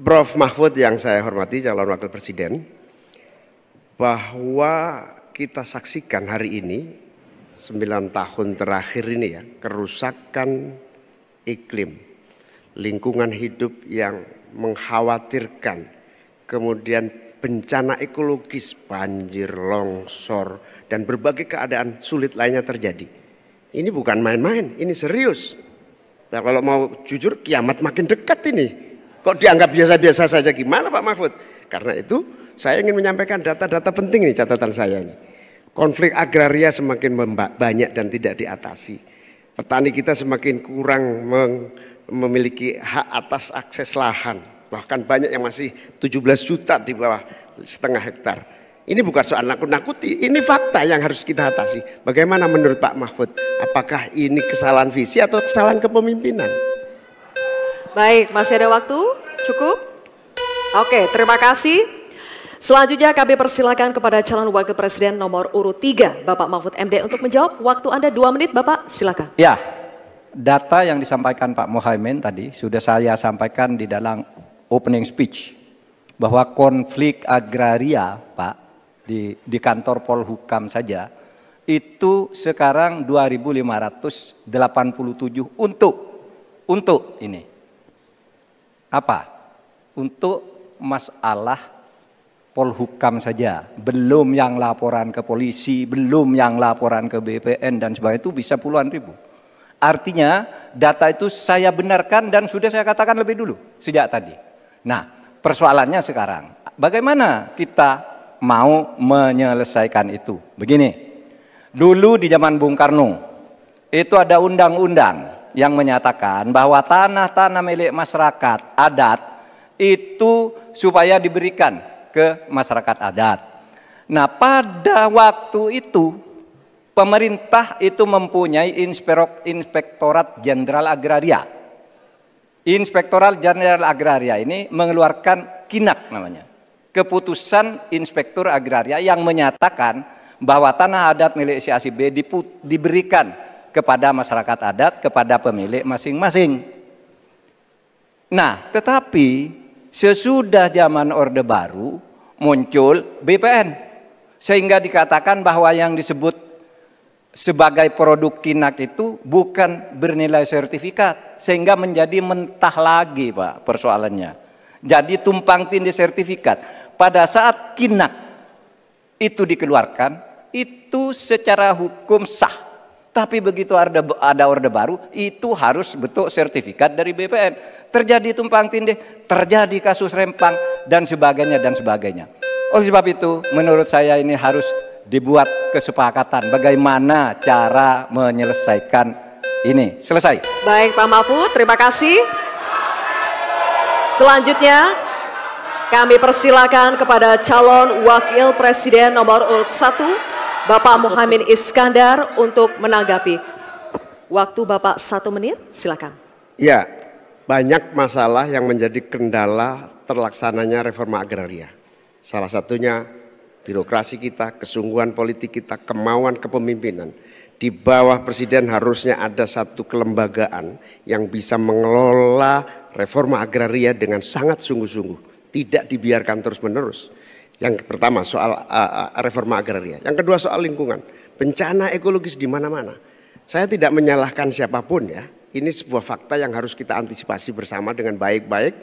Prof. Mahfud yang saya hormati, calon wakil presiden, bahwa kita saksikan hari ini 9 tahun terakhir ini ya, kerusakan iklim, lingkungan hidup yang mengkhawatirkan, kemudian bencana ekologis, banjir, longsor, dan berbagai keadaan sulit lainnya terjadi. Ini bukan main-main, ini serius. Nah, kalau mau jujur, kiamat makin dekat ini. Kok dianggap biasa-biasa saja, gimana Pak Mahfud? Karena itu saya ingin menyampaikan data-data penting nih, catatan saya ini. Konflik agraria semakin banyak dan tidak diatasi. Petani kita semakin kurang memiliki hak atas akses lahan. Bahkan banyak yang masih 17 juta di bawah setengah hektar. Ini bukan soal nakut-nakuti, ini fakta yang harus kita atasi. Bagaimana menurut Pak Mahfud? Apakah ini kesalahan visi atau kesalahan kepemimpinan? Baik, masih ada waktu? Cukup? Oke, terima kasih. Selanjutnya kami persilakan kepada calon wakil presiden nomor urut 3, Bapak Mahfud MD untuk menjawab. Waktu Anda 2 menit, Bapak, silakan. Ya, data yang disampaikan Pak Mohaimin tadi sudah saya sampaikan di dalam opening speech. Bahwa konflik agraria, Pak, di kantor Polhukam saja, itu sekarang 2.587 untuk ini. Apa? Untuk masalah Polhukam saja, belum yang laporan ke polisi, belum yang laporan ke BPN dan sebagainya, itu bisa puluhan ribu. Artinya data itu saya benarkan dan sudah saya katakan lebih dulu, sejak tadi. Nah, persoalannya sekarang, bagaimana kita mau menyelesaikan itu? Begini, dulu di zaman Bung Karno, itu ada undang-undang yang menyatakan bahwa tanah-tanah milik masyarakat adat itu supaya diberikan ke masyarakat adat. Nah, pada waktu itu pemerintah itu mempunyai Inspektorat Jenderal Agraria. Inspektorat Jenderal Agraria ini mengeluarkan KINAK namanya, Keputusan Inspektur Agraria, yang menyatakan bahwa tanah adat milik si A si B diberikan kepada masyarakat adat, kepada pemilik masing-masing. Nah, tetapi sesudah zaman Orde Baru muncul BPN, sehingga dikatakan bahwa yang disebut sebagai produk KINAK itu bukan bernilai sertifikat, sehingga menjadi mentah lagi Pak persoalannya. Jadi tumpang tindih sertifikat. Pada saat KINAK itu dikeluarkan, itu secara hukum sah. Tapi begitu ada Orde Baru, itu harus bentuk sertifikat dari BPN. Terjadi tumpang tindih, terjadi kasus rempang, dan sebagainya, dan sebagainya. Oleh sebab itu, menurut saya ini harus dibuat kesepakatan bagaimana cara menyelesaikan ini. Selesai. Baik Pak Mahfud, terima kasih. Selanjutnya, kami persilakan kepada calon wakil presiden nomor urut 1, Bapak Mohaimin Iskandar untuk menanggapi. Waktu Bapak 1 menit, silakan. Ya, banyak masalah yang menjadi kendala terlaksananya reforma agraria. Salah satunya birokrasi kita, kesungguhan politik kita, kemauan kepemimpinan. Di bawah presiden harusnya ada satu kelembagaan yang bisa mengelola reforma agraria dengan sangat sungguh-sungguh, tidak dibiarkan terus-menerus. Yang pertama soal reforma agraria, yang kedua soal lingkungan, bencana ekologis di mana-mana. Saya tidak menyalahkan siapapun ya, ini sebuah fakta yang harus kita antisipasi bersama dengan baik-baik,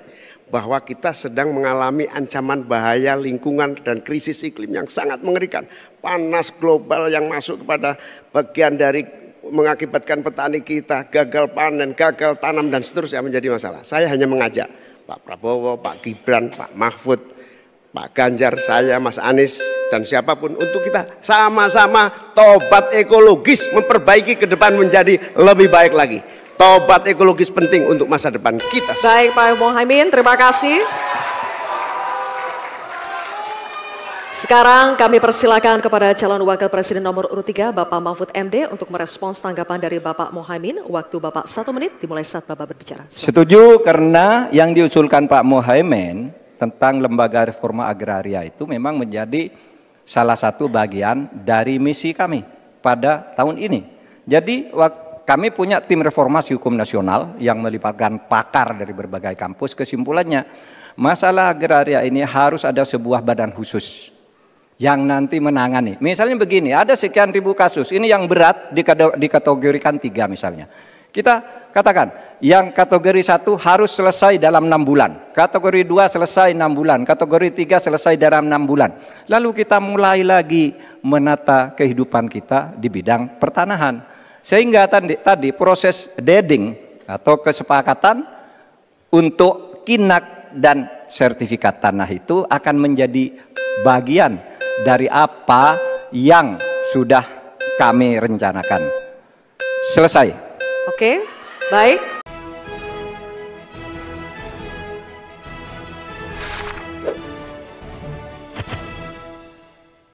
bahwa kita sedang mengalami ancaman bahaya lingkungan dan krisis iklim yang sangat mengerikan. Panas global yang masuk kepada bagian dari mengakibatkan petani kita gagal panen, gagal tanam dan seterusnya menjadi masalah. Saya hanya mengajak Pak Prabowo, Pak Gibran, Pak Mahfud, Pak Ganjar, saya, Mas Anies, dan siapapun untuk kita sama-sama tobat ekologis, memperbaiki ke depan menjadi lebih baik lagi. Tobat ekologis penting untuk masa depan kita. Baik Pak Mohaimin, terima kasih. Sekarang kami persilakan kepada calon wakil presiden nomor urut 3, Bapak Mahfud MD untuk merespons tanggapan dari Bapak Mohaimin. Waktu Bapak 1 menit dimulai saat Bapak berbicara. Silakan. Setuju, karena yang diusulkan Pak Mohaimin tentang lembaga reforma agraria itu memang menjadi salah satu bagian dari misi kami pada tahun ini. Jadi kami punya tim reformasi hukum nasional yang melibatkan pakar dari berbagai kampus. Kesimpulannya masalah agraria ini harus ada sebuah badan khusus yang nanti menangani. Misalnya begini, ada sekian ribu kasus, ini yang berat dikategorikan 3 misalnya. Kita katakan, yang kategori 1 harus selesai dalam 6 bulan, kategori 2 selesai 6 bulan, kategori 3 selesai dalam 6 bulan. Lalu kita mulai lagi menata kehidupan kita di bidang pertanahan. Sehingga tadi proses deeding atau kesepakatan untuk kinak dan sertifikat tanah itu akan menjadi bagian dari apa yang sudah kami rencanakan. Selesai. Oke, baik.